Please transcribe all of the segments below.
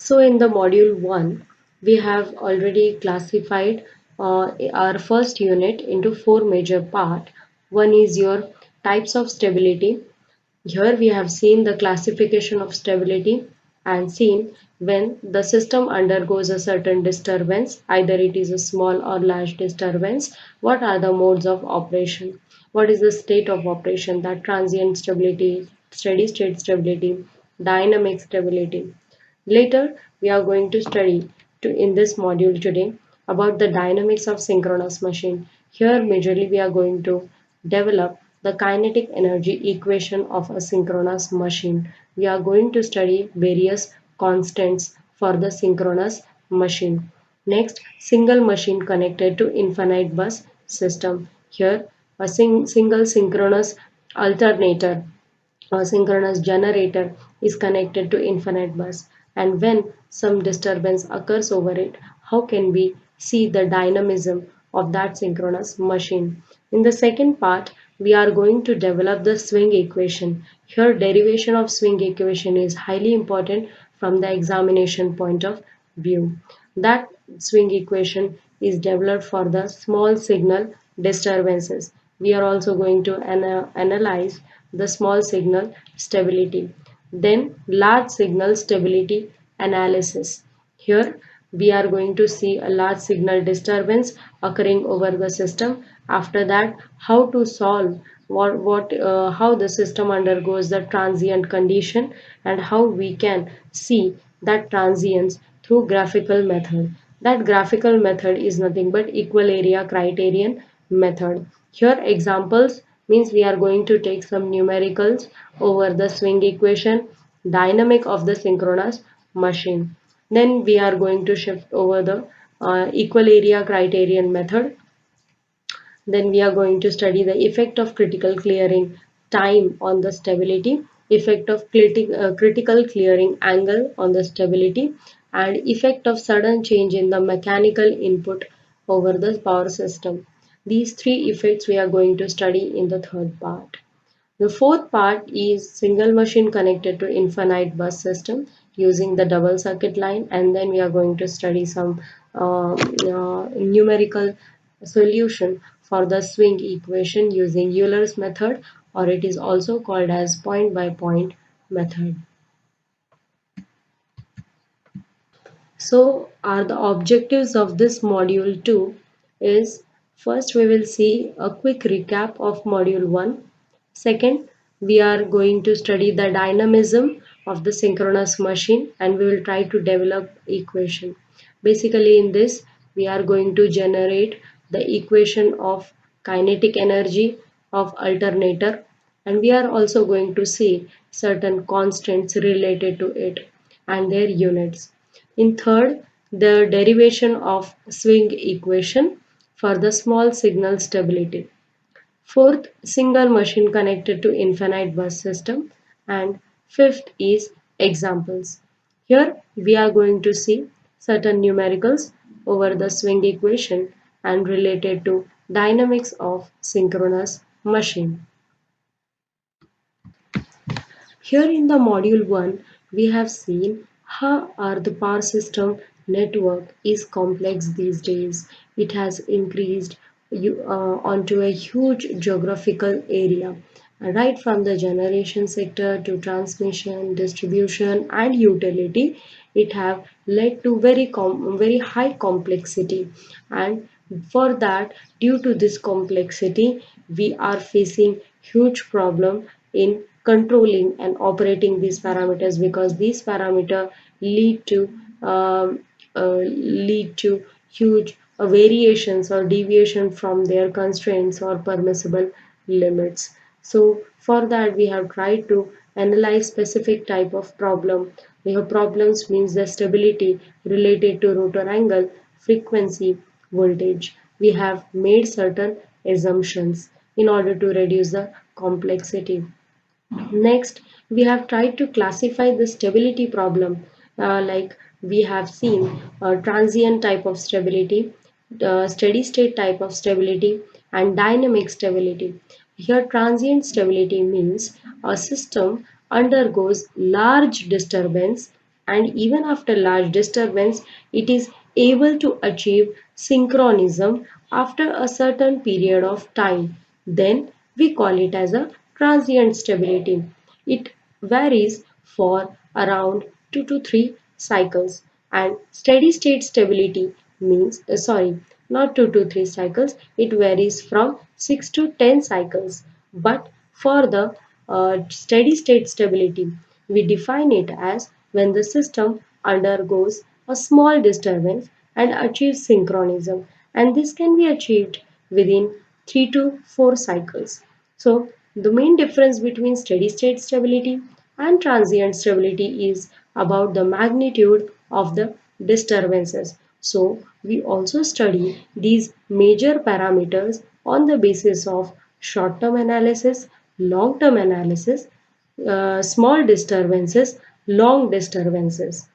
So in the module 1, we have already classified our first unit into four major parts. One is your types of stability. Here we have seen the classification of stability and seen when the system undergoes a certain disturbance, either it is a small or large disturbance, what are the modes of operation? What is the state of operation? That transient stability, steady state stability, dynamic stability. Later, we are going to study in this module today about the dynamics of synchronous machine. Here, majorly, we are going to develop the kinetic energy equation of a synchronous machine. We are going to study various constants for the synchronous machine. Next, single machine connected to infinite bus system. Here, a single synchronous alternator a synchronous generator is connected to infinite bus, and when some disturbance occurs over it, how can we see the dynamism of that synchronous machine? In the second part, we are going to develop the swing equation. Here derivation of swing equation is highly important from the examination point of view. That swing equation is developed for the small signal disturbances. We are also going to analyze the small signal stability. Then large signal stability analysis. Here we are going to see a large signal disturbance occurring over the system. After that, how to solve how the system undergoes the transient condition and how we can see that transience through graphical method. That graphical method is nothing but equal area criterion method. Here examples means we are going to take some numericals over the swing equation, dynamic of the synchronous machine. Then we are going to shift over the equal area criterion method. Then we are going to study the effect of critical clearing time on the stability, effect of critical clearing angle on the stability, and effect of sudden change in the mechanical input over the power system. These three effects we are going to study in the third part. The fourth part is single machine connected to infinite bus system using the double circuit line, and then we are going to study some numerical solution for the swing equation using Euler's method, or it is also called as point by point method. So are the objectives of this module 2 is first we will see a quick recap of module 1. Second, we are going to study the dynamism of the synchronous machine and we will try to develop equation. Basically in this we are going to generate the equation of kinetic energy of alternator, and we are also going to see certain constants related to it and their units. In third, the derivation of swing equation for the small signal stability. Fourth, single machine connected to infinite bus system. And fifth is examples. Here we are going to see certain numericals over the swing equation and related to dynamics of synchronous machine. Here in the module 1, we have seen how are the power system network is complex these days. It has increased onto a huge geographical area, right from the generation sector to transmission, distribution and utility. It have led to very high complexity, and for that, due to this complexity, we are facing huge problem in controlling and operating these parameters, because these parameters lead to huge variations or deviation from their constraints or permissible limits. So for that we have tried to analyze specific type of problem. We have problems means the stability related to rotor angle, frequency, voltage. We have made certain assumptions in order to reduce the complexity. Next, we have tried to classify the stability problem, like we have seen transient type of stability, steady state type of stability, and dynamic stability. Here, transient stability means a system undergoes large disturbance and even after large disturbance, it is able to achieve synchronism after a certain period of time. Then we call it as a transient stability. It varies for around 2 to 3 cycles, and steady state stability means not 2 to 3 cycles, it varies from 6 to 10 cycles. But for the steady state stability, we define it as when the system undergoes a small disturbance and achieves synchronism, and this can be achieved within 3 to 4 cycles. So, the main difference between steady state stability and transient stability is about the magnitude of the disturbances. So, we also study these major parameters on the basis of short term analysis, long term analysis, small disturbances, long disturbances.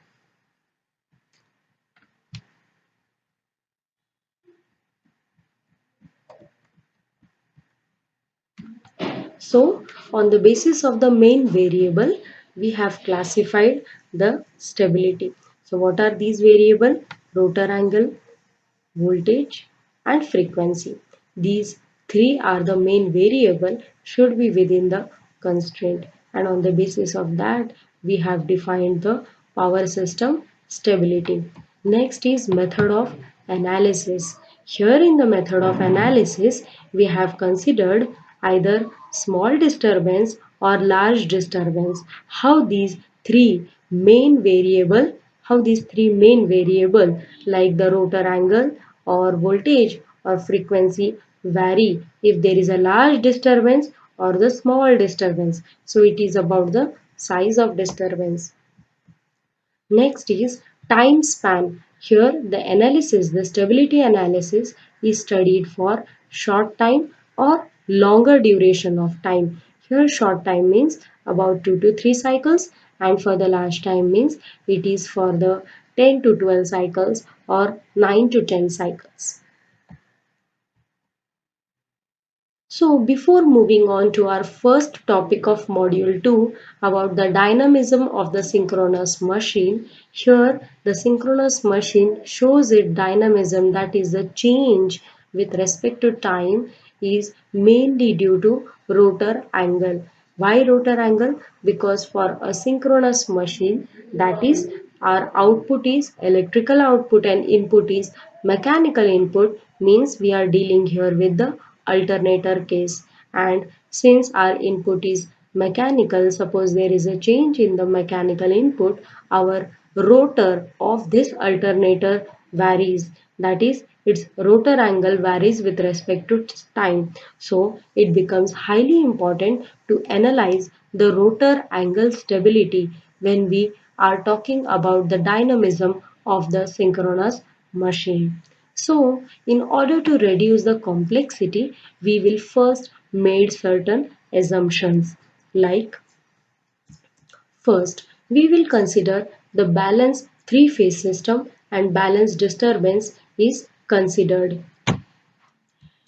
So, on the basis of the main variable, we have classified the stability. So, what are these variables? Rotor angle, voltage, and frequency. These three are the main variable should be within the constraint, and on the basis of that we have defined the power system stability. Next is method of analysis. Here in the method of analysis we have considered either small disturbance or large disturbance. How these three main variable like the rotor angle or voltage or frequency vary if there is a large disturbance or the small disturbance. So it is about the size of disturbance. Next is time span. Here the stability analysis is studied for short time or longer duration of time. Here short time means about 2 to 3 cycles, and for the large time means it is for the 10 to 12 cycles or 9 to 10 cycles. So, before moving on to our first topic of Module 2 about the dynamism of the synchronous machine, here the synchronous machine shows its dynamism, that is the change with respect to time is mainly due to rotor angle. Why rotor angle? Because for a synchronous machine, that is our output is electrical output and input is mechanical input, means we are dealing here with the alternator case, and since our input is mechanical, suppose there is a change in the mechanical input, our rotor of this alternator varies, that is its rotor angle varies with respect to time. So it becomes highly important to analyze the rotor angle stability when we are talking about the dynamism of the synchronous machine. So, in order to reduce the complexity, we will first made certain assumptions. Like, first, we will consider the balanced three-phase system and balanced disturbance is considered.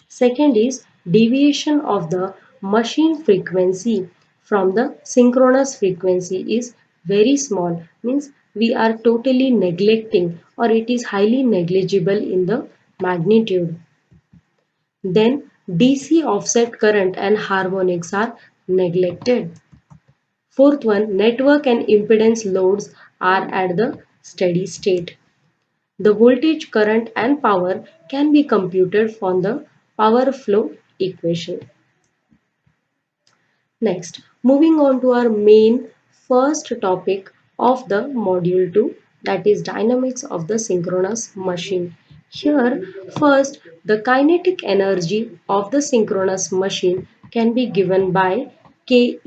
Second is deviation of the machine frequency from the synchronous frequency is very small, means we are totally neglecting or it is highly negligible in the magnitude. Then DC offset current and harmonics are neglected. Fourth one, network and impedance loads are at the steady state. The voltage, current and power can be computed from the power flow equation. Next, moving on to our main first topic of the module 2, that is dynamics of the synchronous machine. Here, first, the kinetic energy of the synchronous machine can be given by Ke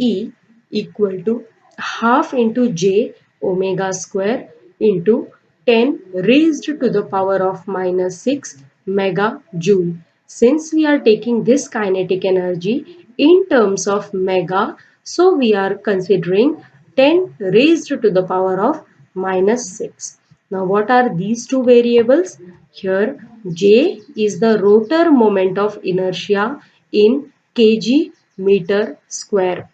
equal to half into J omega square into 10 raised to the power of minus 6 megajoule. Since we are taking this kinetic energy in terms of mega, so we are considering 10 raised to the power of minus 6. Now what are these two variables? Here J is the rotor moment of inertia in kg meter square,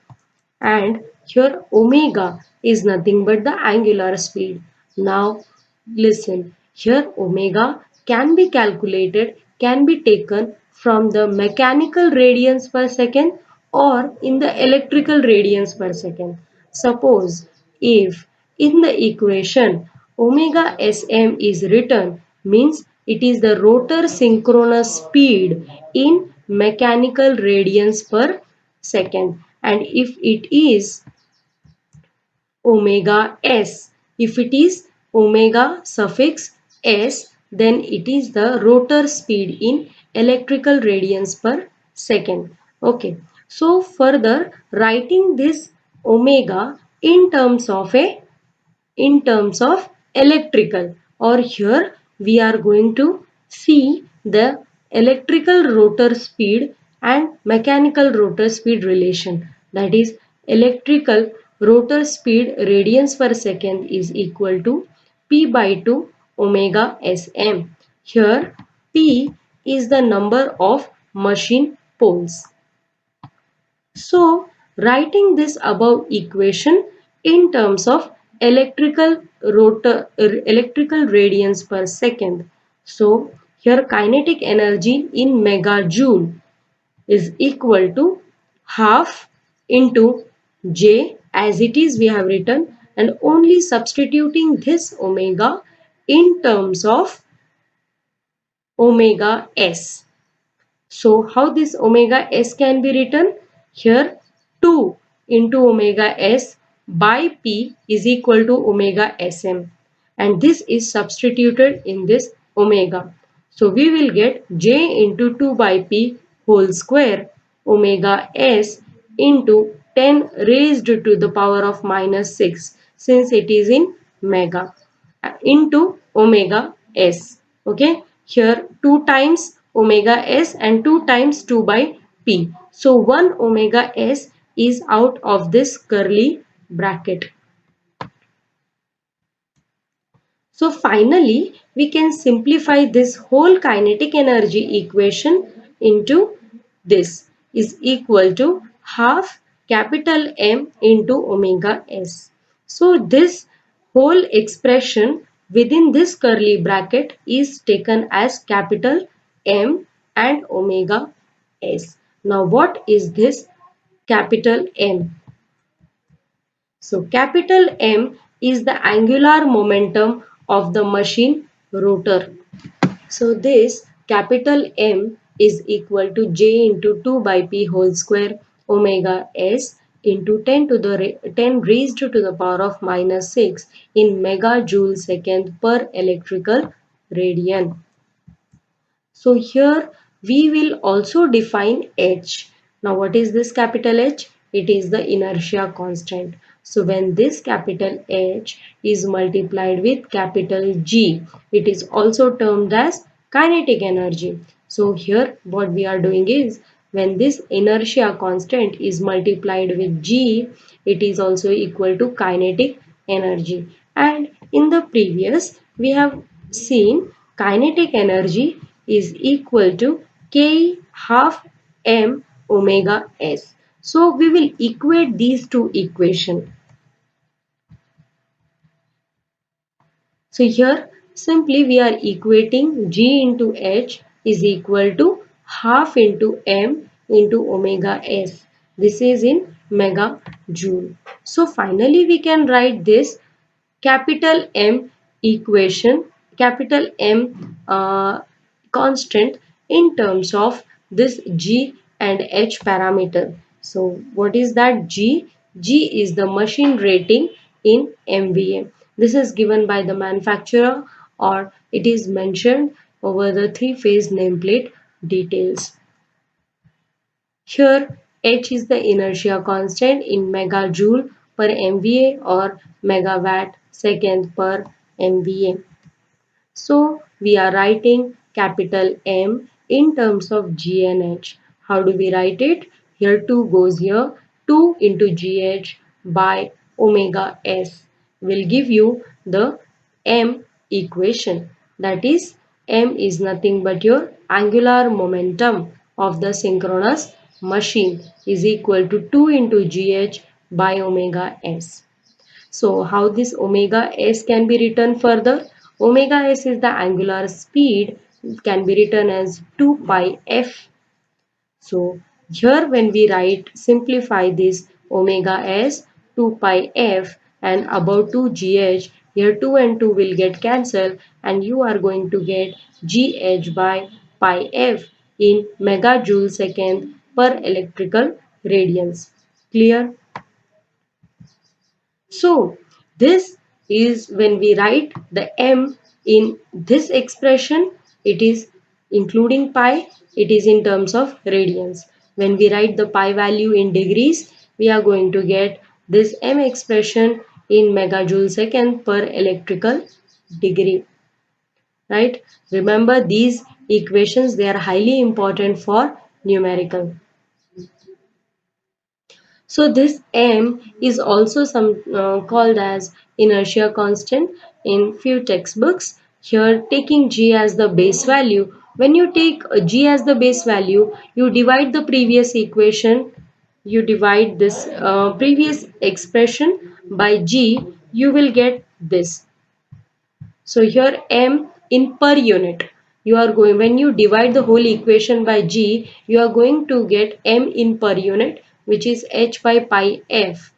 and Here omega is nothing but the angular speed. Now listen, here omega can be calculated, can be taken from the mechanical radians per second or in the electrical radians per second. Suppose if in the equation omega sm is written, means it is the rotor synchronous speed in mechanical radians per second, and if it is omega s. If it is omega suffix s, then it is the rotor speed in electrical radians per second. Okay. So further writing this omega in terms of electrical, or here we are going to see the electrical rotor speed and mechanical rotor speed relation, that is electrical rotor speed radians per second is equal to p by 2 omega sm. Here p is the number of machine poles. So, writing this above equation in terms of electrical radians per second. So, here kinetic energy in megajoule is equal to half into J, as it is we have written, and only substituting this omega in terms of omega s. So how this omega s can be written? Here 2 into omega s by p is equal to omega sm, and this is substituted in this omega. So we will get j into 2 by p whole square omega s into 10 raised to the power of minus 6, since it is in mega, into omega s. Okay, here 2 times omega s and 2 times 2 by p. So 1 omega s is out of this curly bracket. So finally, we can simplify this whole kinetic energy equation into this is equal to half capital M into omega S. So this whole expression within this curly bracket is taken as capital M and omega S. Now what is this capital M? So capital M is the angular momentum of the machine rotor. So this capital M is equal to J into 2 by P whole square omega S into 10 raised to the power of minus 6 in megajoule second per electrical radian. So here we will also define H. Now what is this capital H? It is the inertia constant. So when this capital H is multiplied with capital G, it is also termed as kinetic energy. So here what we are doing is, when this inertia constant is multiplied with G, it is also equal to kinetic energy. And in the previous we have seen kinetic energy is equal to K half m omega s. So we will equate these two equations. So here simply we are equating G into H is equal to half into m into omega s. This is in megajoule. So finally we can write this capital M equation, capital M constant in terms of this G and H parameter. So what is that G? G is the machine rating in MVA. This is given by the manufacturer, or it is mentioned over the three-phase nameplate details. Here H is the inertia constant in megajoule per MVA or megawatt second per MVA. So we are writing capital M in terms of G and H. How do we write it? Here 2 goes here. 2 into GH by omega S will give you the M equation. That is, M is nothing but your angular momentum of the synchronous machine is equal to 2 into GH by omega s. So how this omega s can be written further? Omega s is the angular speed, can be written as 2 pi f. So here when we write, simplify this omega s, 2 pi f and above 2 gh, here 2 and 2 will get cancelled and you are going to get gh by pi f in megajoule second per electrical radians. Clear? So this is when we write the m in this expression, it is including pi, it is in terms of radians. When we write the pi value in degrees, we are going to get this m expression in megajoule second per electrical degree. Right? Remember these equations, they are highly important for numerical. So this m is also called as inertia constant in few textbooks. Here taking g as the base value. When you take g as the base value, you divide the previous equation, you divide this previous expression by g, you will get this. So here m in per unit. You are going, when you divide the whole equation by g, you are going to get m in per unit, which is h by pi f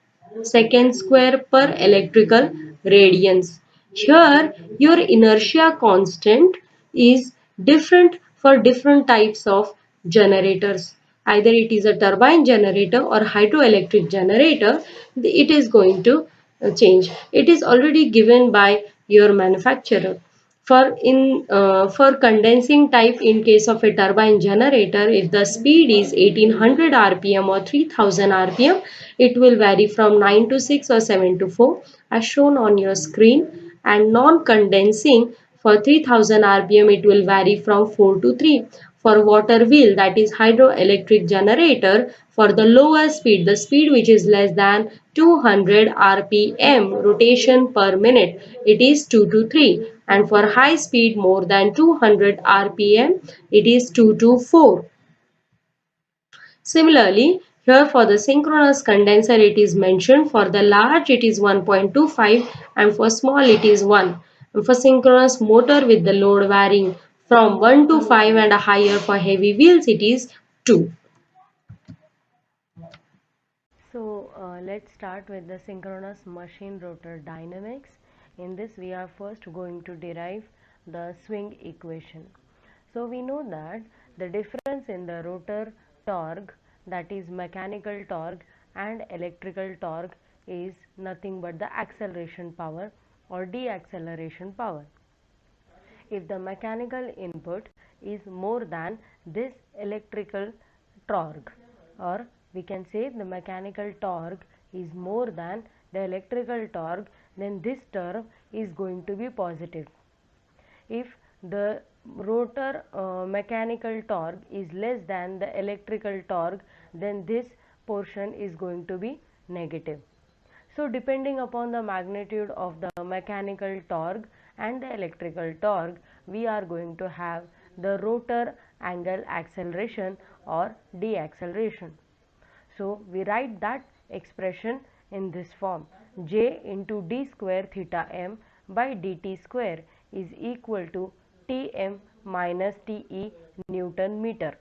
second square per electrical radians. Here your inertia constant is different for different types of generators. Either it is a turbine generator or hydroelectric generator, it is going to change. It is already given by your manufacturer. For condensing type, in case of a turbine generator, if the speed is 1800 rpm or 3000 rpm, it will vary from 9 to 6 or 7 to 4 as shown on your screen, and non-condensing for 3000 rpm it will vary from 4 to 3. For water wheel, that is hydroelectric generator, for the lower speed, the speed which is less than 200 rpm rotation per minute, it is 2 to 3, and for high speed more than 200 rpm it is 2 to 4. Similarly, here for the synchronous condenser it is mentioned, for the large it is 1.25 and for small it is 1. And for synchronous motor with the load varying from 1 to 5 and higher for heavy wheels it is 2. So let's start with the synchronous machine rotor dynamics. In this we are first going to derive the swing equation. So we know that the difference in the rotor torque, that is mechanical torque and electrical torque, is nothing but the acceleration power or deceleration power. If the mechanical input is more than this electrical torque, or we can say the mechanical torque is more than the electrical torque, then this term is going to be positive. If the rotor mechanical torque is less than the electrical torque, then this portion is going to be negative. So depending upon the magnitude of the mechanical torque and the electrical torque, we are going to have the rotor angle acceleration or deceleration. So we write that expression in this form: J into d square theta m by dt square is equal to Tm minus Te Newton meter,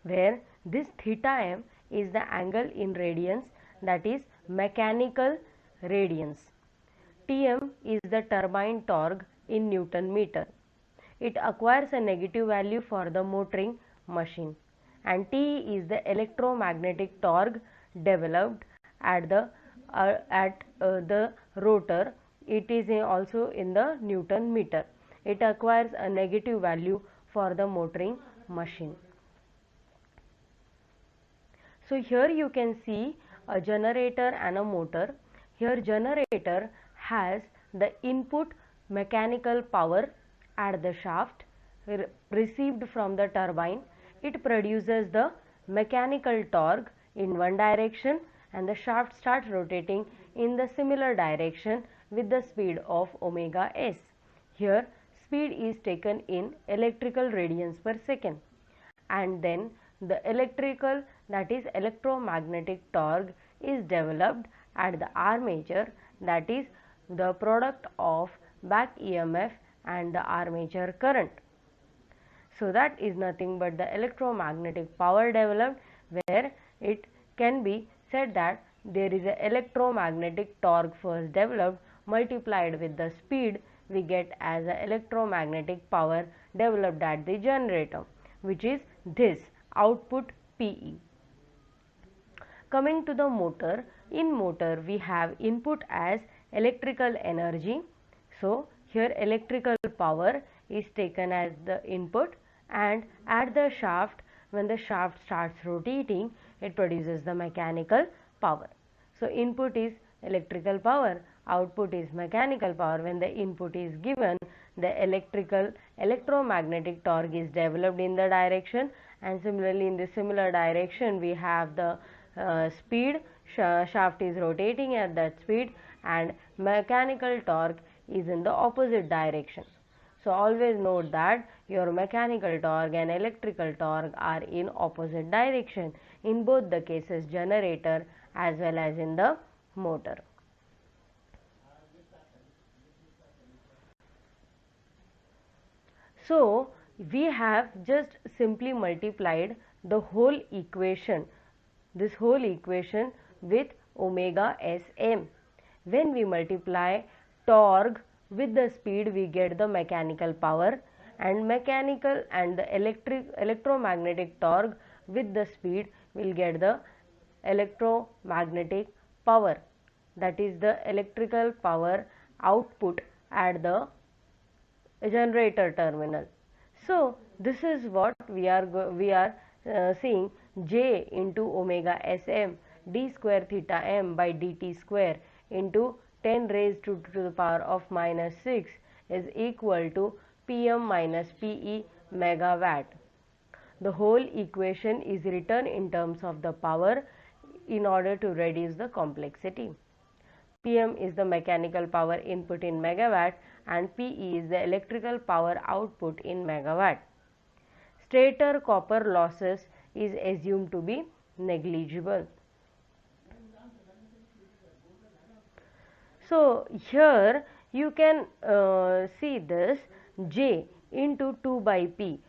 where this theta m is the angle in radians, that is mechanical radians. Tm is the turbine torque in Newton meter. It acquires a negative value for the motoring machine, and Te is the electromagnetic torque developed at the rotor. It is also in the Newton meter. It acquires a negative value for the motoring machine. So here you can see a generator and a motor. Here generator has the input mechanical power at the shaft received from the turbine. It produces the mechanical torque in one direction and the shaft starts rotating in the similar direction with the speed of omega s. Here speed is taken in electrical radians per second, and then the electrical, that is electromagnetic torque, is developed at the armature, that is the product of back EMF and the armature current. So that is nothing but the electromagnetic power developed, where it can be said that there is an electromagnetic torque first developed multiplied with the speed we get as an electromagnetic power developed at the generator, which is this output PE. Coming to the motor, in motor we have input as electrical energy. So here electrical power is taken as the input, and at the shaft, when the shaft starts rotating, it produces the mechanical power. So input is electrical power, output is mechanical power. When the input is given, the electromagnetic torque is developed in the direction, and similarly in the similar direction we have the speed, shaft is rotating at that speed, and mechanical torque is in the opposite direction. So always note that your mechanical torque and electrical torque are in opposite direction in both the cases, generator as well as in the motor. So we have just simply multiplied the whole equation, this whole equation with omega Sm. When we multiply torque with the speed, we get the mechanical power, and mechanical and the electromagnetic torque with the speed will get the electromagnetic power, that is the electrical power output at the generator terminal. So this is what we are seeing, J into omega Sm d square theta m by dt square into 10 raised to the power of minus 6 is equal to Pm minus Pe megawatt. The whole equation is written in terms of the power in order to reduce the complexity. Pm is the mechanical power input in megawatt, and Pe is the electrical power output in megawatt. Stator copper losses is assumed to be negligible. So here you can see this J into 2 by P.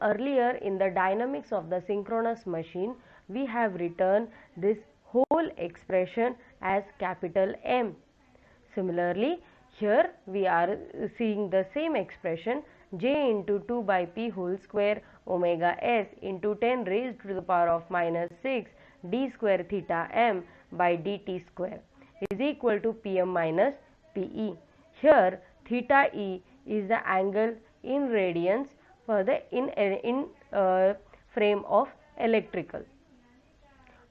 Earlier in the dynamics of the synchronous machine, we have written this whole expression as capital M. Similarly, here we are seeing the same expression, J into 2 by P whole square omega S into 10 raised to the power of minus 6 d square theta m by dt square is equal to Pm minus Pe. Here theta e is the angle in radians for the in frame of electrical,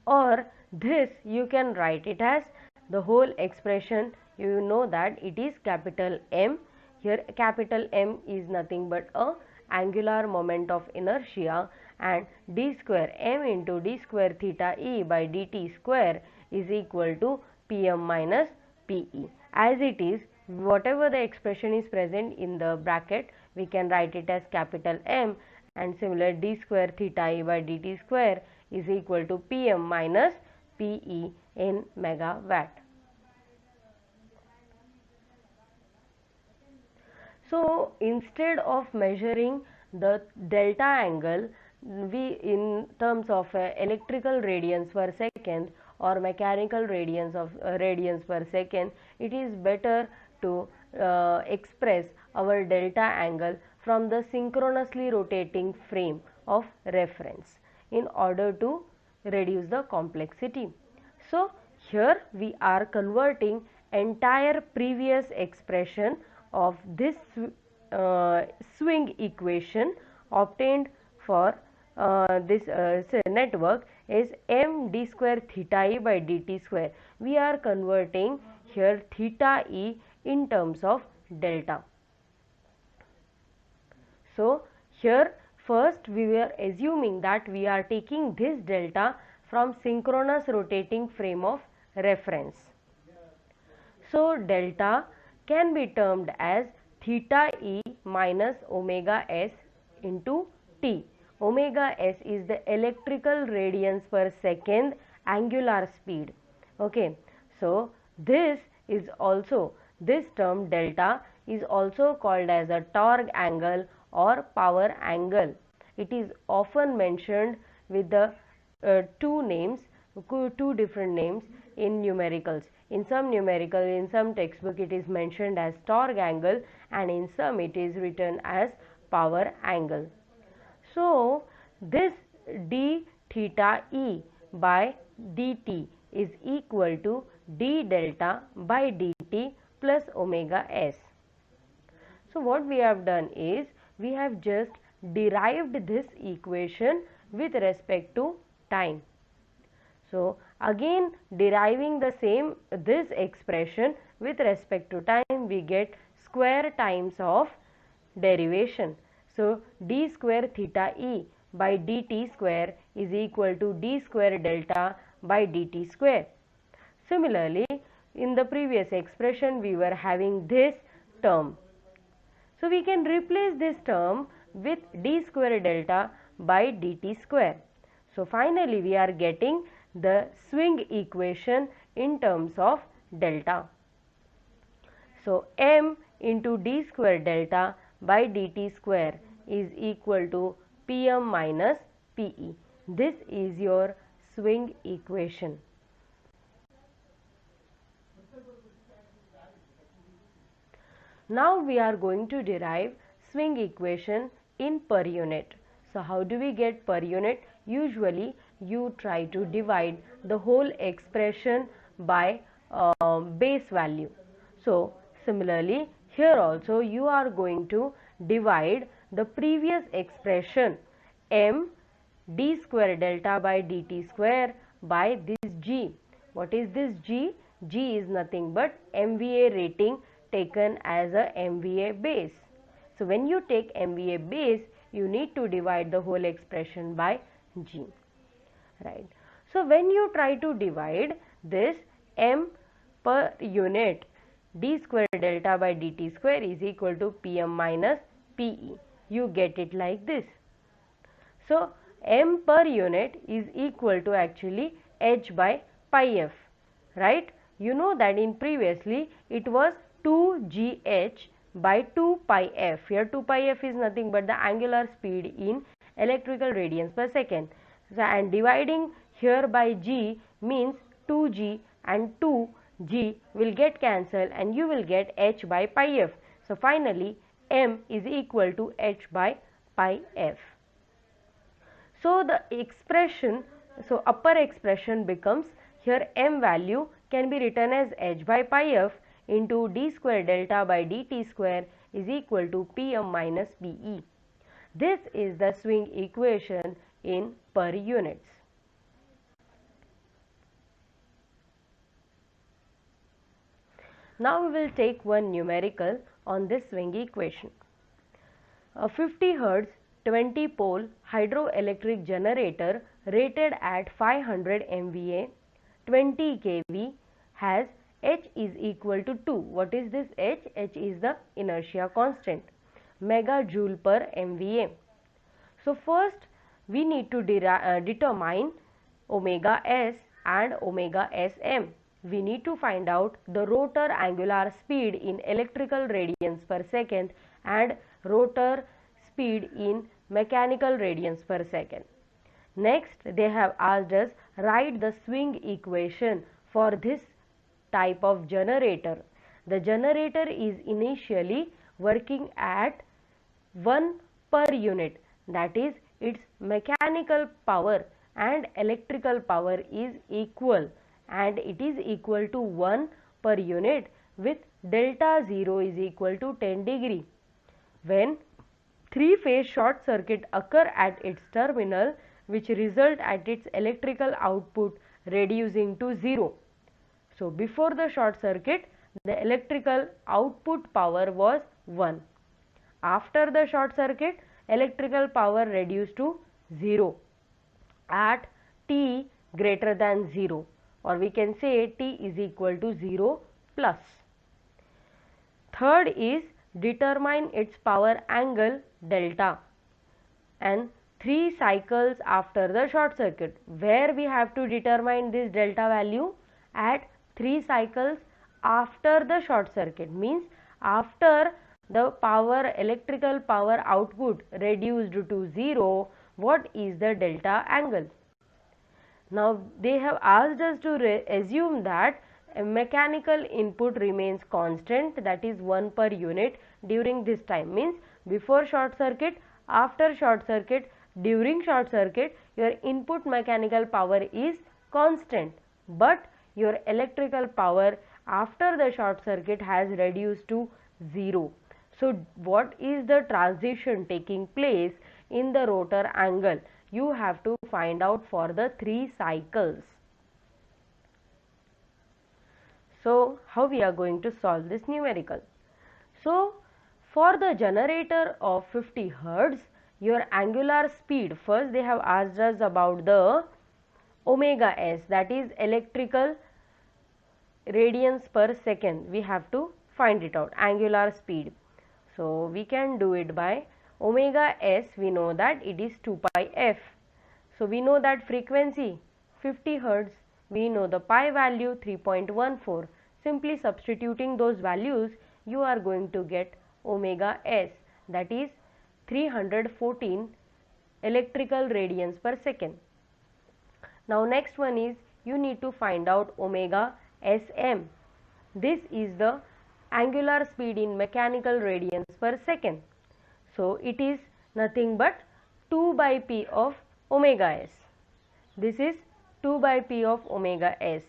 or this you can write it as the whole expression. You know that it is capital M. Here capital M is nothing but a angular moment of inertia, and d square m into d square theta e by dt square is equal to Pm minus Pe. As it is, whatever the expression is present in the bracket, we can write it as capital M, and similar d square theta e by dt square is equal to Pm minus Pe in megawatt. So instead of measuring the delta angle, we in terms of electrical radians per second or mechanical radians per second, it is better to express our delta angle from the synchronously rotating frame of reference in order to reduce the complexity. So here we are converting entire previous expression of this swing equation obtained for this network is m d square theta e by dt square. We are converting here theta e in terms of delta. So here first we were assuming that we are taking this delta from synchronous rotating frame of reference. So delta can be termed as theta e minus omega s into t. Omega s is the electrical radians per second angular speed, Okay, so this term delta is also called as a torque angle or power angle. It is often mentioned with the two different names in numericals. In some textbook it is mentioned as torque angle, and in some it is written as power angle. So this d theta e by dt is equal to d delta by dt plus omega s. So what we have done is we have just derived this equation with respect to time. So again deriving the same this expression with respect to time, we get square times of derivation. So d square theta e by dt square is equal to d square delta by dt square. Similarly, in the previous expression we were having this term. So we can replace this term with d square delta by dt square. So finally we are getting the swing equation in terms of delta. So m into d square delta by dt square is equal to Pm minus Pe. This is your swing equation. Now we are going to derive swing equation in per unit. So how do we get per unit? Usually you try to divide the whole expression by base value. So similarly here also you are going to divide the previous expression m d square delta by dt square by this g. What is this g? G is nothing but MVA rating taken as a MVA base. So when you take MVA base, you need to divide the whole expression by G. Right. So when you try to divide this m per unit, d square delta by dt square is equal to Pm minus Pe. You get it like this. So m per unit is equal to actually h by pi f, right? You know that in previously it was 2gh by 2 pi f. Here 2 pi f is nothing but the angular speed in electrical radians per second. So, and dividing here by g means 2g and 2g will get cancelled and you will get h by pi f. So finally m is equal to h by pi f. So the expression, so upper expression becomes, here m value can be written as h by pi f into d square delta by dt square is equal to Pm minus Pe. This is the swing equation in per units. Now we will take one numerical on this swing equation. A 50 Hz 20 pole hydroelectric generator rated at 500 MVA 20 kV has H is equal to 2. What is this H? H is the inertia constant, megajoule per MVA. So first we need to determine omega s and omega sm. We need to find out the rotor angular speed in electrical radians per second and rotor speed in mechanical radians per second. Next, they have asked us write the swing equation for this type of generator. The generator is initially working at 1 per unit, that is its mechanical power and electrical power is equal and it is equal to 1 per unit with delta 0 is equal to 10 degree. When three-phase short circuit occur at its terminal, which result at its electrical output reducing to 0. So before the short circuit the electrical output power was 1. After the short circuit electrical power reduced to 0 at t greater than 0, or we can say t is equal to 0 plus. Third is determine its power angle delta, and 3 cycles after the short circuit. Where we have to determine this delta value? at 3 cycles after the short circuit, means after the electrical power output reduced to 0, what is the delta angle? Now they have asked us to assume that a mechanical input remains constant, that is 1 per unit during this time, means before short circuit, after short circuit, during short circuit your input mechanical power is constant, but your electrical power after the short circuit has reduced to 0. So what is the transition taking place in the rotor angle? You have to find out for the 3 cycles. So how we are going to solve this numerical? So for the generator of 50 Hertz, your angular speed, first they have asked us about the omega s, that is electrical radians per second. We have to find it out, angular speed. So we can do it by omega s, we know that it is 2 pi f. So we know that frequency 50 Hertz, we know the pi value 3.14. Simply substituting those values, you are going to get omega s, that is 314 electrical radians per second. Now next one is, you need to find out omega sm. This is the angular speed in mechanical radians per second. So it is nothing but 2 by p of omega s. This is 2 by p of omega s.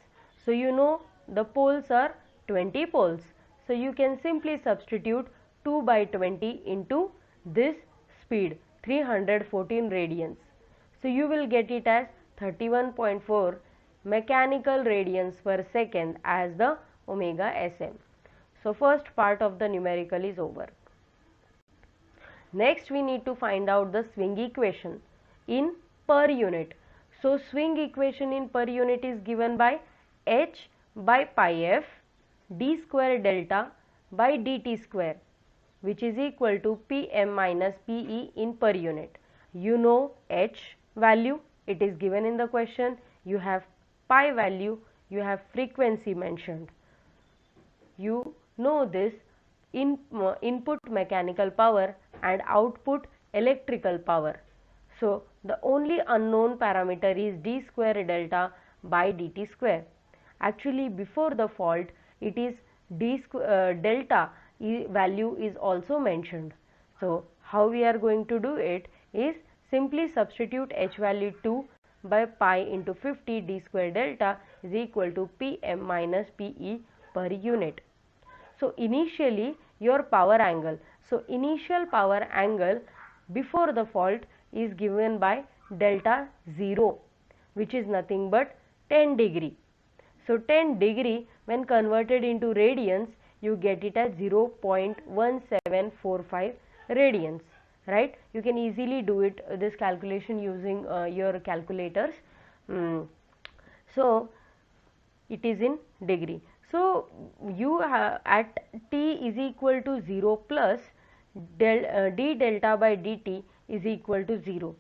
So you know the poles are 20 poles. So you can simply substitute 2 by 20 into this speed, 314 radians. So you will get it as 31.4 mechanical radians per second as the omega sm. So first part of the numerical is over. Next we need to find out the swing equation in per unit. So swing equation in per unit is given by h by pi f d square delta by dt square, which is equal to Pm minus Pe in per unit. You know h value, it is given in the question. You have pi value, you have frequency mentioned. You know this input mechanical power and output electrical power. So the only unknown parameter is d square delta by dt square. Actually before the fault it is delta value is also mentioned. So how we are going to do it is, simply substitute h value 2 by pi into 50 d square delta is equal to Pm minus Pe per unit. So initially your power angle, so initial power angle before the fault is given by delta 0, which is nothing but 10 degree. So 10 degree when converted into radians, you get it as 0.1745 radians, right? You can easily do it, this calculation, using your calculators. So it is in degree. So you have at t is equal to 0 plus d delta by dt is equal to 0,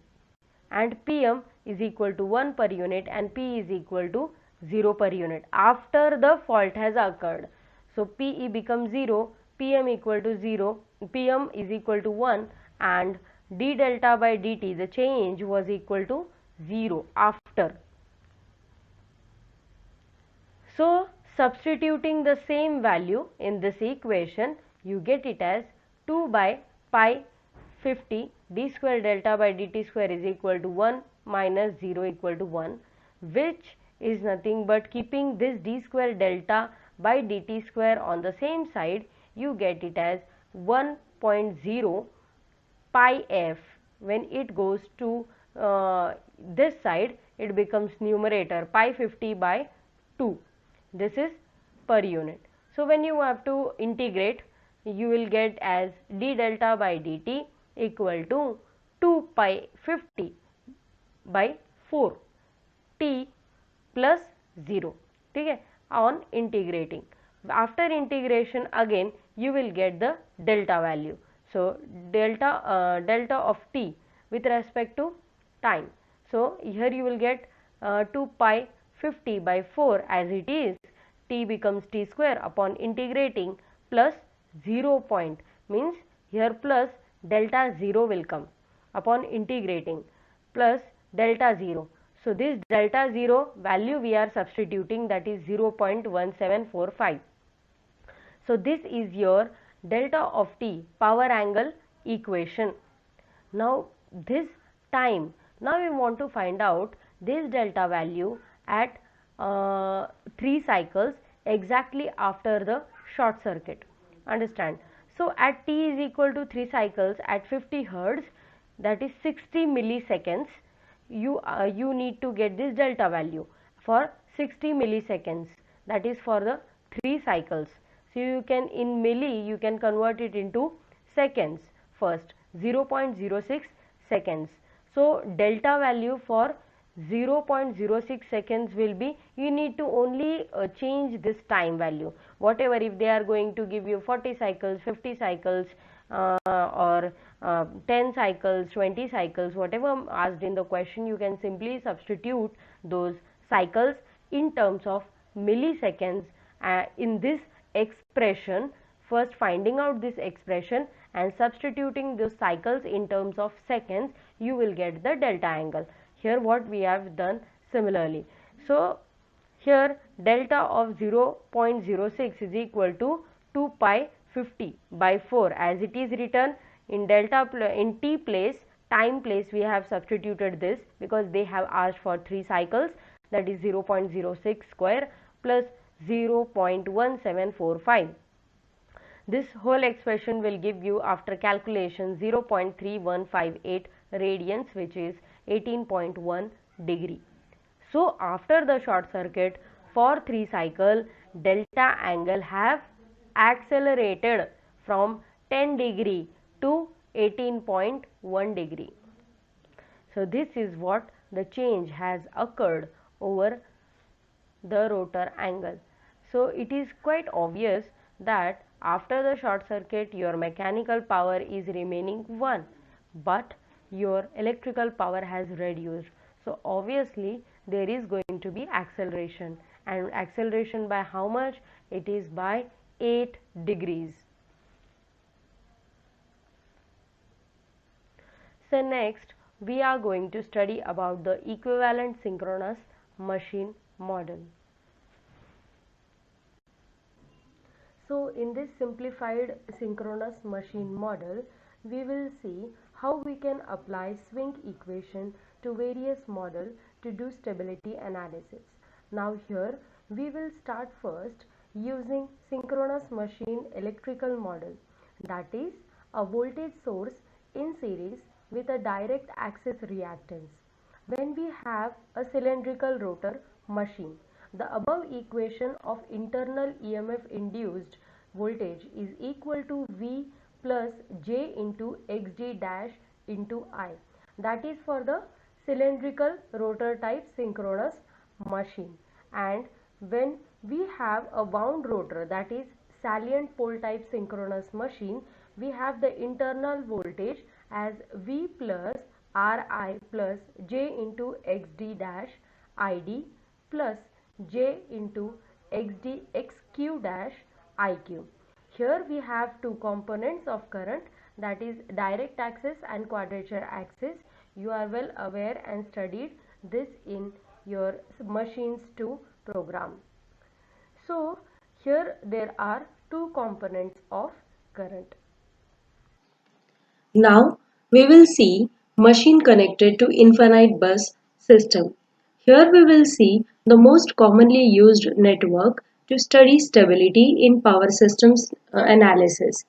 and Pm is equal to 1 per unit and P is equal to 0 per unit after the fault has occurred. So Pe becomes 0, Pm equal to 0, Pm is equal to 1, and d delta by dt, the change was equal to 0 after. So substituting the same value in this equation, you get it as 2 by pi 50 d square delta by dt square is equal to 1 minus 0 equal to 1, which is nothing but keeping this d square delta by dt square on the same side, you get it as 1.0 pi f. When it goes to this side, it becomes numerator pi 50 by 2. This is per unit. So when you have to integrate, you will get as d delta by dt equal to 2 pi 50 by 4 t plus 0. Okay, on integrating. After integration again you will get the delta value. So delta of t with respect to time. So here you will get 2 pi 50 by 4 as it is, t becomes t square upon integrating plus 0 point, means here plus delta 0 will come upon integrating plus delta 0. So this delta 0 value we are substituting, that is 0.1745. So this is your delta of t power angle equation. Now this time, now we want to find out this delta value at 3 cycles exactly after the short circuit. Understand? So at t is equal to 3 cycles at 50 hertz, that is 60 milliseconds, you need to get this delta value for 60 milliseconds, that is for the 3 cycles. So you can, in milli you can convert it into seconds first, 0.06 seconds. So delta value for 0.06 seconds will be, you need to only change this time value, whatever, if they are going to give you 40 cycles, 50 cycles, or 10 cycles, 20 cycles, whatever asked in the question, you can simply substitute those cycles in terms of milliseconds in this expression, first finding out this expression and substituting the cycles in terms of seconds, you will get the delta angle. Here what we have done similarly. So here delta of 0.06 is equal to 2 pi 50 by 4 as it is written. In delta in t place, time place, we have substituted this because they have asked for 3 cycles, that is 0.06 square plus 0.1745. This whole expression will give you, after calculation, 0.3158 radians, which is 18.1 degree. So after the short circuit, for 3 cycle, delta angle have accelerated from 10 degree to 18.1 degree. So this is what the change has occurred over the rotor angle. So it is quite obvious that after the short circuit your mechanical power is remaining 1, but your electrical power has reduced. So obviously there is going to be acceleration, and acceleration by how much? It is by 8 degrees. So next we are going to study about the equivalent synchronous machine model. So in this simplified synchronous machine model, we will see how we can apply swing equation to various models to do stability analysis. Now here we will start first using synchronous machine electrical model, that is a voltage source in series with a direct axis reactance. When we have a cylindrical rotor machine, the above equation of internal EMF induced voltage is equal to V plus J into XD dash into I. That is for the cylindrical rotor type synchronous machine. And when we have a wound rotor, that is salient pole type synchronous machine, we have the internal voltage as V plus Ri plus J into XD dash ID plus J into XD XQ dash IQ. Here we have two components of current, that is direct axis and quadrature axis. You are well aware and studied this in your machines 2 program. So here there are two components of current. Now we will see machine connected to infinite bus system. Here we will see the most commonly used network to study stability in power systems analysis.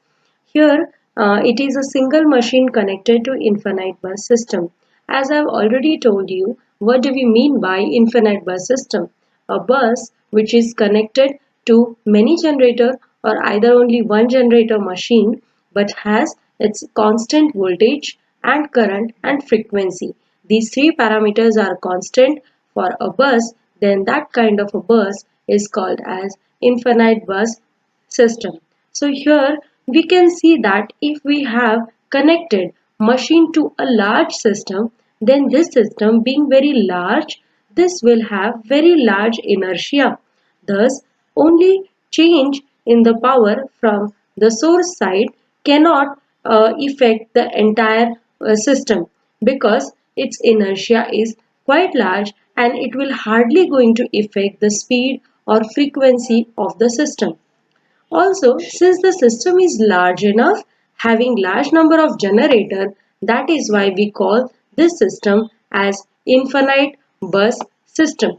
Here it is a single machine connected to infinite bus system. As I have already told you, what do we mean by infinite bus system? A bus which is connected to many generator or either only one generator machine, but has its constant voltage and current and frequency. These three parameters are constant for a bus, then that kind of a bus is called as infinite bus system. So here we can see that if we have connected machine to a large system, then this system being very large, this will have very large inertia. Thus, only change in the power from the source side cannot affect the entire system because its inertia is quite large and it will hardly going to affect the speed or frequency of the system. Also, since the system is large enough, having large number of generator, that is why we call this system as infinite bus system.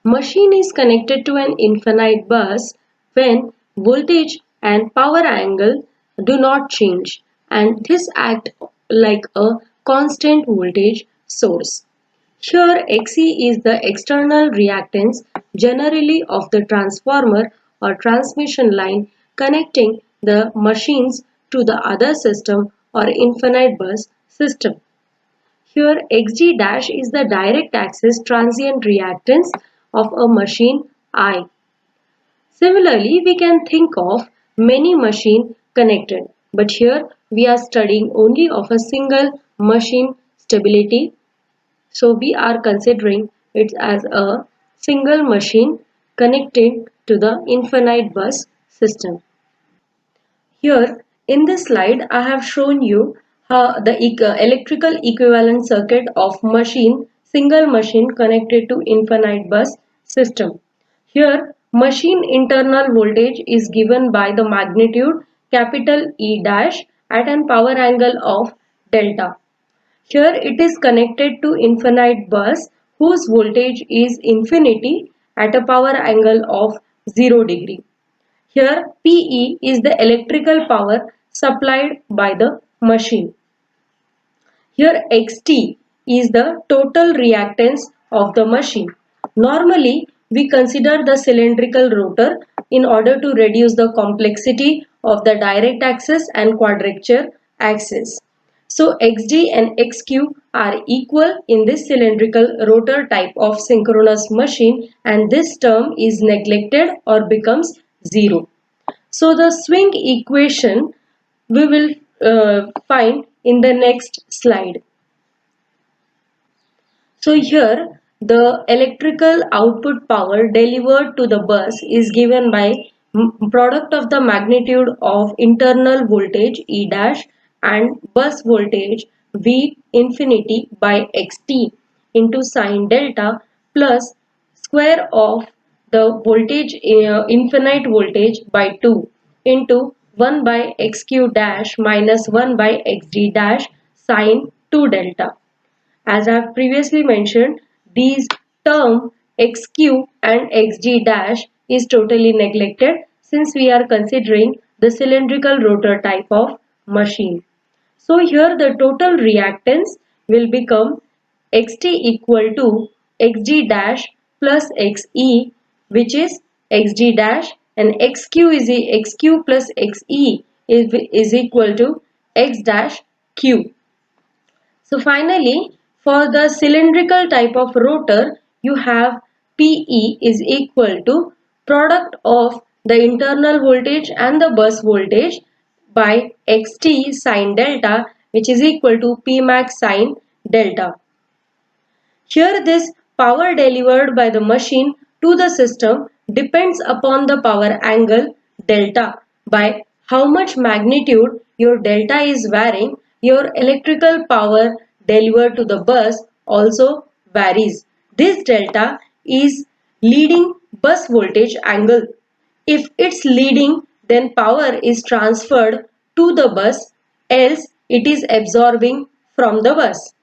Machine is connected to an infinite bus when voltage and power angle do not change and this act like a constant voltage source. Here Xe is the external reactance generally of the transformer or transmission line connecting the machines to the other system or infinite bus system. Here Xg dash is the direct axis transient reactance of a machine I. Similarly, we can think of many machine connected, but here we are studying only of a single machine stability, so we are considering it as a single machine connected to the infinite bus system. Here in this slide I have shown you how the electrical equivalent circuit of machine single machine connected to infinite bus system. Here machine internal voltage is given by the magnitude capital E dash at an power angle of delta. Here it is connected to infinite bus whose voltage is infinity at a power angle of 0 degree. Here PE is the electrical power supplied by the machine. Here XT is the total reactance of the machine. Normally, we consider the cylindrical rotor in order to reduce the complexity of the direct axis and quadrature axis. So XD and XQ are equal in this cylindrical rotor type of synchronous machine and this term is neglected or becomes zero. So the swing equation we will find in the next slide. So here the electrical output power delivered to the bus is given by product of the magnitude of internal voltage E dash and bus voltage V infinity by xt into sine delta plus square of the voltage infinite voltage by 2 into 1 by xq dash minus 1 by xd dash sine 2 delta. As I have previously mentioned, these term xq and xg dash is totally neglected since we are considering the cylindrical rotor type of machine. So here the total reactance will become xt equal to xg dash plus xe, which is xg dash, and xq is xq plus xe is equal to x dash q. So finally, for the cylindrical type of rotor, you have PE is equal to product of the internal voltage and the bus voltage by xt sine delta, which is equal to P max sine delta. Here this power delivered by the machine to the system depends upon the power angle delta. By how much magnitude your delta is varying, your electrical power delivered to the bus also varies. This delta is leading bus voltage angle. If it's leading, then power is transferred to the bus, else it is absorbing from the bus.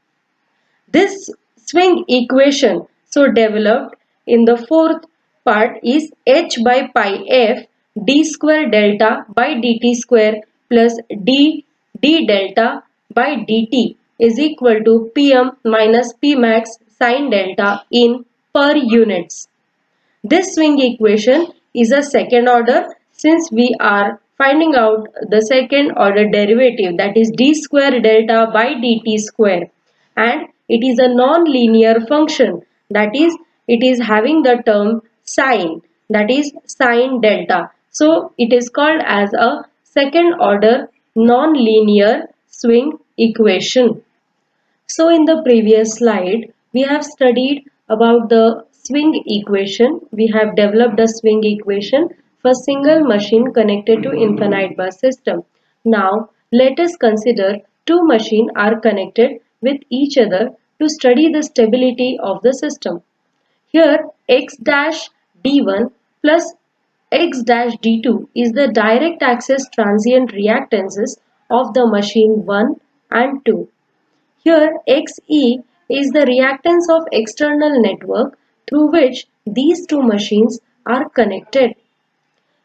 This swing equation so developed in the fourth part is h by pi f d square delta by dt square plus d delta by dt is equal to pm minus p max sine delta in per units. This swing equation is a second order since we are finding out the second order derivative, that is d square delta by dt square, and it is a non-linear function, that is it is having the term sine, that is sine delta. So it is called as a second order non-linear swing equation. So in the previous slide, we have studied about the swing equation. We have developed a swing equation for single machine connected to infinite bus system. Now let us consider two machines are connected with each other to study the stability of the system. Here x dash d1 plus x dash d2 is the direct access transient reactances of the machine 1 and 2. Here Xe is the reactance of external network through which these two machines are connected.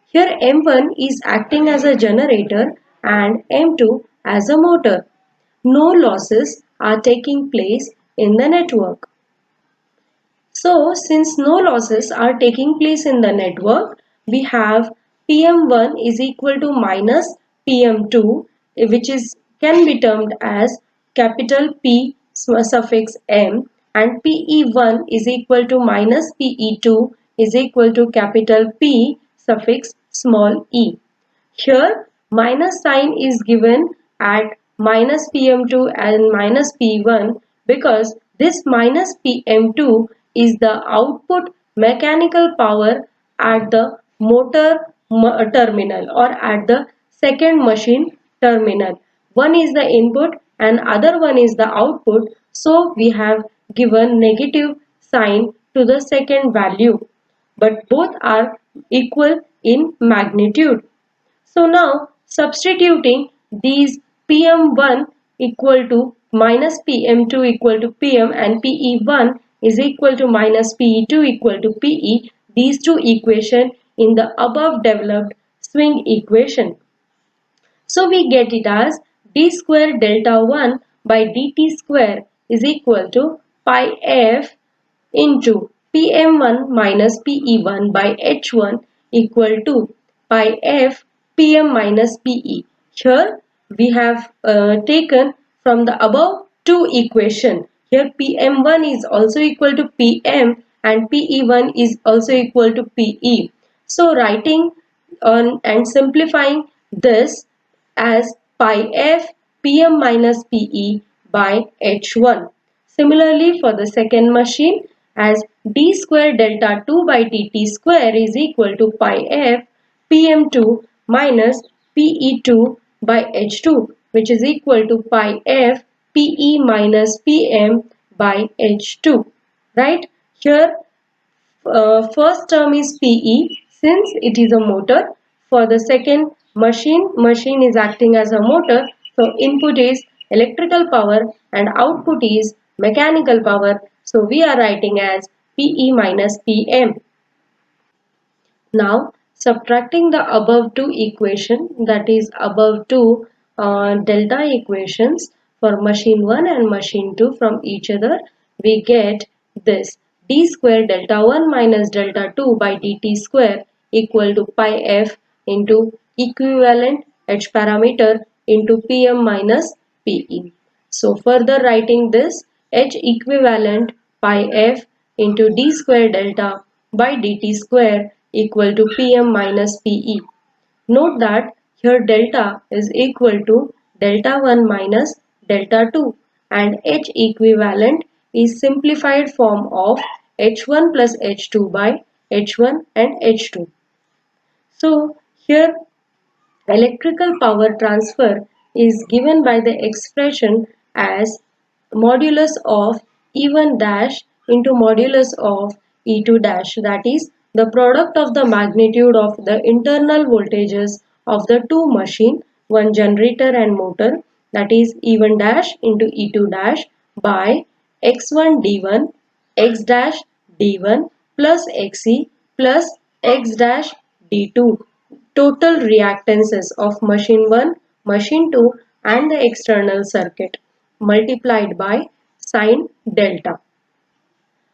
Here M1 is acting as a generator and M2 as a motor. No losses are taking place in the network. So, since no losses are taking place in the network, we have PM1 is equal to minus PM2, which is can be termed as capital P suffix M, and PE1 is equal to minus PE2 is equal to capital P suffix small e. Here minus sign is given at minus PM2 and minus P1 because this minus PM2 is the output mechanical power at the motor terminal or at the second machine terminal. One is the input and other one is the output. So we have given negative sign to the second value, but both are equal in magnitude. So now substituting these PM1 equal to minus PM2 equal to PM and PE1 is equal to minus PE2 equal to PE, these two equation in the above developed swing equation. So we get it as d square delta 1 by dt square is equal to pi f into Pm1 minus Pe1 by H1 equal to pi f Pm minus Pe. Here we have taken from the above two equation. Here Pm1 is also equal to Pm and Pe1 is also equal to Pe. So writing on and simplifying this as pi f Pm minus Pe by H1. Similarly, for the second machine, as d square delta 2 by dt square is equal to pi f Pm2 minus Pe2 by H2, which is equal to pi f Pe minus Pm by H2. Right? Here first term is PE since it is a motor. For the second machine is acting as a motor. So input is electrical power and output is mechanical power. So we are writing as PE minus PM. Now subtracting the above two equation, that is above two delta equations for machine 1 and machine 2 from each other, we get this d square delta 1 minus delta 2 by dt square equal to pi f into equivalent h parameter into Pm minus Pe. So further writing this h equivalent pi f into d square delta by dt square equal to Pm minus Pe. Note that here delta is equal to delta 1 minus delta 2 and H equivalent is simplified form of H1 plus H2 by H1 and H2. So here electrical power transfer is given by the expression as modulus of E1 dash into modulus of E2 dash, that is the product of the magnitude of the internal voltages of the two machine, one generator and motor, that is E1 dash into E2 dash by x1 d1 x dash d1 plus xe plus x dash d2, total reactances of machine 1, machine 2 and the external circuit multiplied by sine delta.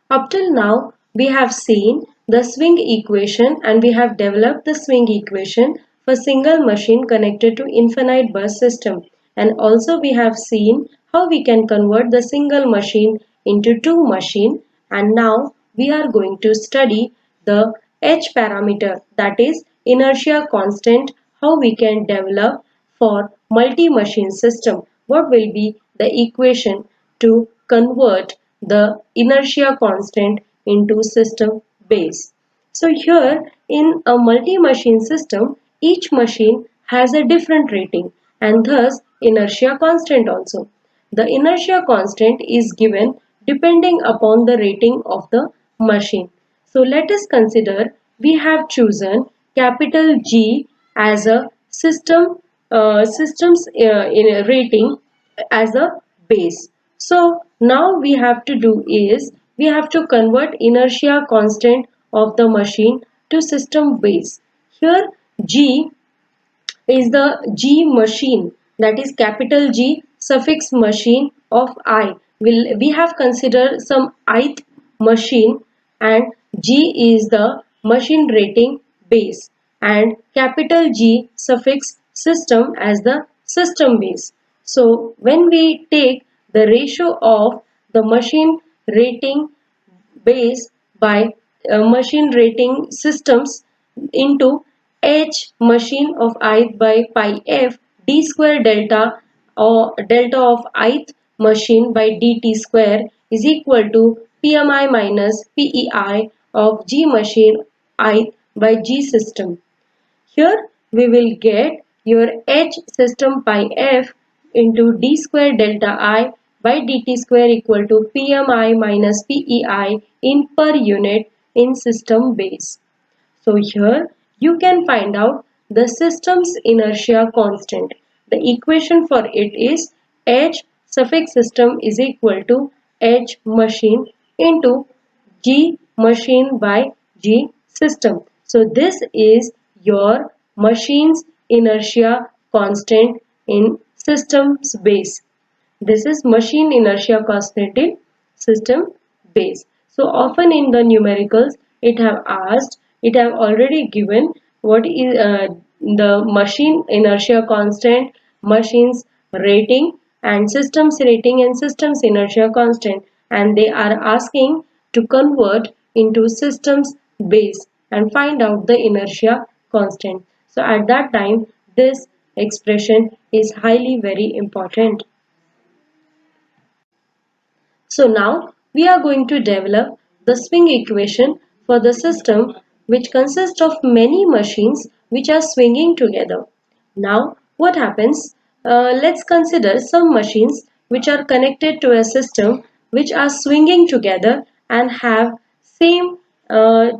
Up till now, we have seen the swing equation and we have developed the swing equation for single machine connected to infinite bus system. And also we have seen how we can convert the single machine into two machine. And now we are going to study the H parameter, that is inertia constant, how we can develop for multi-machine system. What will be the equation to convert the inertia constant into system base. So here in a multi-machine system, each machine has a different rating and thus inertia constant also. The inertia constant is given depending upon the rating of the machine. So let us consider we have chosen capital G as a systems in a rating as a base. So now we have to do is we have to convert inertia constant of the machine to system base. Here G is the G machine, that is capital G suffix machine of I. We have considered some ith machine and G is the machine rating base and capital G suffix system as the system base. So when we take the ratio of the machine rating base by machine rating systems into h machine of ith by pi f d square delta or delta of ith machine by dt square is equal to pmi minus pei of g machine ith by g system. Here we will get your H system pi f into d square delta I by dt square equal to PMI minus PEI in per unit in system base. So here you can find out the system's inertia constant. The equation for it is H suffix system is equal to H machine into G machine by G system. So this is your machine's inertia constant in systems base. This is machine inertia constant in system base. So often in the numericals it have already given what is the machine inertia constant, machine's rating and systems rating and systems inertia constant, and they are asking to convert into systems base and find out the inertia constant. So at that time this expression is highly very important. So now we are going to develop the swing equation for the system which consists of many machines which are swinging together. Now what happens? Let's consider some machines which are connected to a system which are swinging together and have same uh,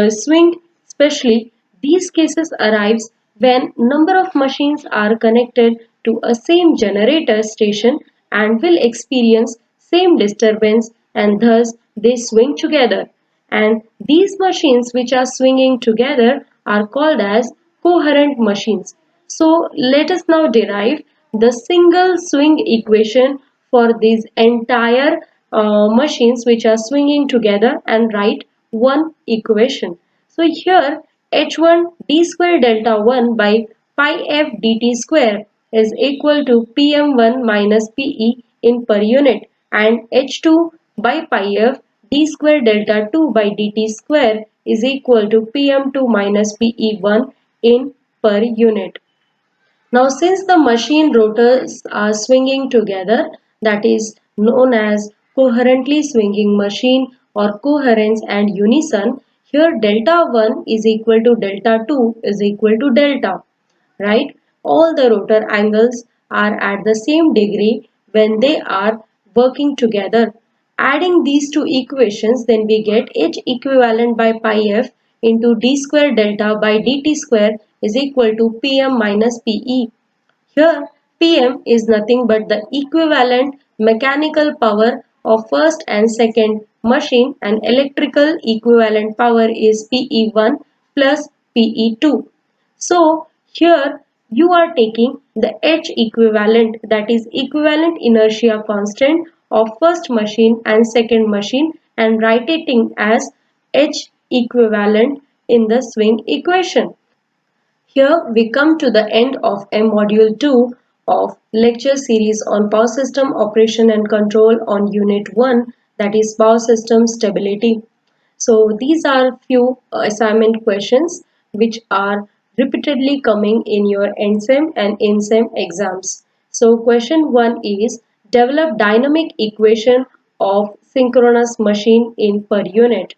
swing. Especially these cases arise when number of machines are connected to a same generator station and will experience same disturbance and thus they swing together. And these machines which are swinging together are called as coherent machines. So let us now derive the single swing equation for these entire machines which are swinging together and write one equation. So here h1 d square delta 1 by pi f dt square is equal to pm1 minus pe in per unit and h2 by pi f d square delta 2 by dt square is equal to pm2 minus pe1 in per unit. Now since the machine rotors are swinging together, that is known as coherently swinging machine or coherence and unison, here delta 1 is equal to delta 2 is equal to delta, right? All the rotor angles are at the same degree when they are working together. Adding these two equations, then we get H equivalent by pi f into d square delta by dt square is equal to Pm minus Pe. Here Pm is nothing but the equivalent mechanical power of first and second machine and electrical equivalent power is Pe1 plus Pe2. So here you are taking the H equivalent, that is equivalent inertia constant of first machine and second machine and write it in as H equivalent in the swing equation. Here we come to the end of a module 2 of lecture series on power system operation and control on unit 1, that is power system stability. So these are few assignment questions which are repeatedly coming in your NSEM and INSEM exams. So question 1 is develop dynamic equation of synchronous machine in per unit.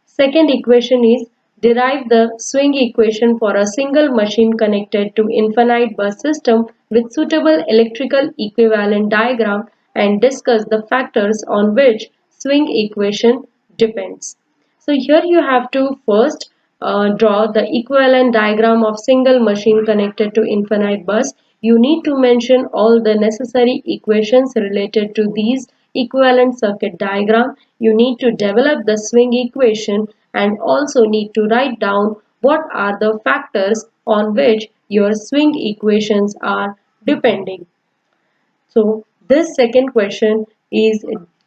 Second equation is derive the swing equation for a single machine connected to infinite bus system with suitable electrical equivalent diagram and discuss the factors on which swing equation depends. So here you have to first draw the equivalent diagram of single machine connected to infinite bus. You need to mention all the necessary equations related to these equivalent circuit diagram. You need to develop the swing equation and also need to write down what are the factors on which your swing equations are depending. So this second question is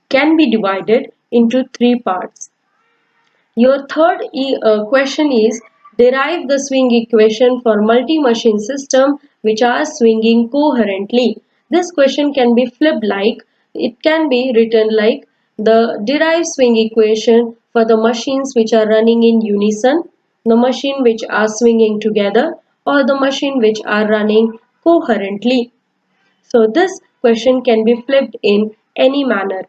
can be divided into three parts. Your third question is derive the swing equation for multi-machine system which are swinging coherently. This question can be flipped like it can be written like the derive swing equation for the machines which are running in unison, the machine which are swinging together, or the machine which are running coherently. So this question can be flipped in any manner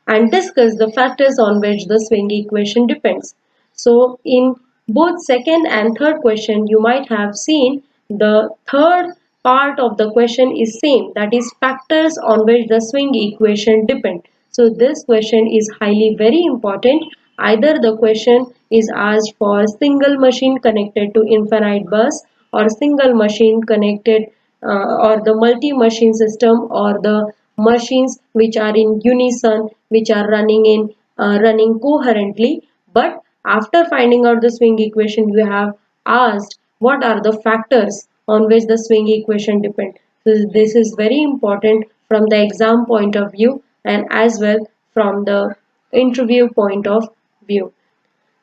and discuss the factors on which the swing equation depends. So in both second and third question you might have seen the third part of the question is same, that is factors on which the swing equation depend. So this question is highly very important. Either the question is asked for single machine connected to infinite bus or single machine connected or the multi-machine system or the machines which are in unison which are running coherently, but after finding out the swing equation you have asked what are the factors on which the swing equation depend. So this is very important from the exam point of view and as well from the interview point of view.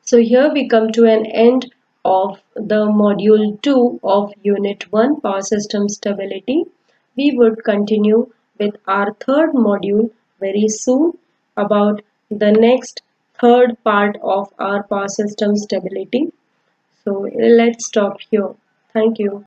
So here we come to an end of the module 2 of unit 1 power system stability. We would continue with our third module very soon about the next third part of our power system stability. So let's stop here. Thank you.